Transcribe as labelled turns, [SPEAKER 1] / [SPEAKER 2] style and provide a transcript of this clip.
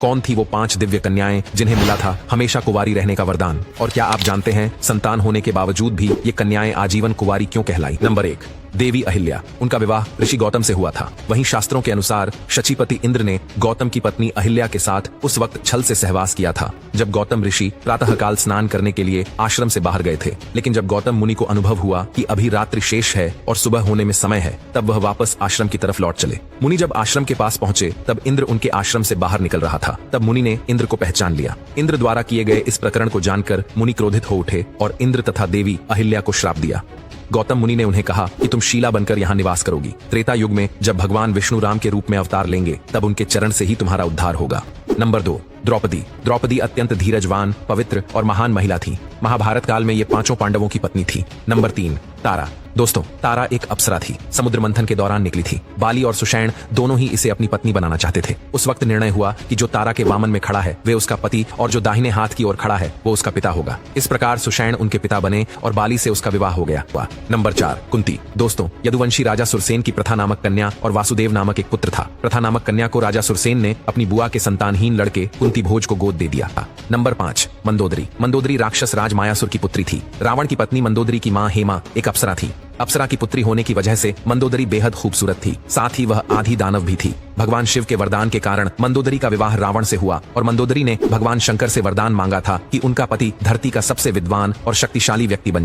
[SPEAKER 1] कौन थी वो 5 दिव्य कन्याएं जिन्हें मिला था हमेशा कुंवारी रहने का वरदान? और क्या आप जानते हैं संतान होने के बावजूद भी ये कन्याएं आजीवन कुंवारी क्यों कहलाई? नंबर 1, देवी अहिल्या। उनका विवाह ऋषि गौतम से हुआ था। वहीं शास्त्रों के अनुसार शचीपति इंद्र ने गौतम की पत्नी अहिल्या के साथ उस वक्त छल से सहवास किया था जब गौतम ऋषि प्रातःकाल स्नान करने के लिए आश्रम से बाहर गए थे। लेकिन जब गौतम मुनि को अनुभव हुआ कि अभी रात्रि शेष है और सुबह होने में समय है, तब वह वापस आश्रम की तरफ लौट चले। मुनि जब आश्रम के पास पहुंचे तब इंद्र उनके आश्रम से बाहर निकल रहा था। तब मुनि ने इंद्र को पहचान लिया। इंद्र द्वारा किए गए इस प्रकरण को जानकर मुनि क्रोधित हो उठे और इंद्र तथा देवी अहिल्या को श्राप दिया। गौतम मुनि ने उन्हें कहा कि तुम शीला बनकर यहाँ निवास करोगी। त्रेता युग में जब भगवान विष्णु राम के रूप में अवतार लेंगे तब उनके चरण से ही तुम्हारा उद्धार होगा। नंबर 2, द्रौपदी। द्रौपदी अत्यंत धीरजवान, पवित्र और महान महिला थी। महाभारत काल में ये 5 पांडवों की पत्नी थी। नंबर 3, तारा। दोस्तों, तारा एक अप्सरा थी। समुद्र मंथन के दौरान निकली थी। बाली और सुषैण दोनों ही इसे अपनी पत्नी बनाना चाहते थे। उस वक्त निर्णय हुआ कि जो तारा के वामन में खड़ा है वे उसका पति और जो दाहिने हाथ की ओर खड़ा है वो उसका पिता होगा। इस प्रकार सुषैण उनके पिता बने और बाली से उसका विवाह हो गया। नंबर 4, कुंती। दोस्तों, यदुवंशी राजा सुरसेन की प्रथा नामक कन्या और वासुदेव नामक एक पुत्र था। प्रथा नामक कन्या को राजा सुरसेन ने अपनी बुआ के संतानहीन लड़के कुंती भोज को गोद दे दिया। नंबर 5, मंदोदरी। मंदोदरी राक्षस राज मायासुर की पुत्री थी। रावण की पत्नी मंदोदरी की मां हेमा एक अप्सरा थी। अप्सरा की पुत्री होने की वजह से मंदोदरी बेहद खूबसूरत थी। साथ ही वह आधी दानव भी थी। भगवान शिव के वरदान के कारण मंदोदरी का विवाह रावण से हुआ और मंदोदरी ने भगवान शंकर से वरदान मांगा था कि उनका पति धरती का सबसे विद्वान और शक्तिशाली व्यक्ति बन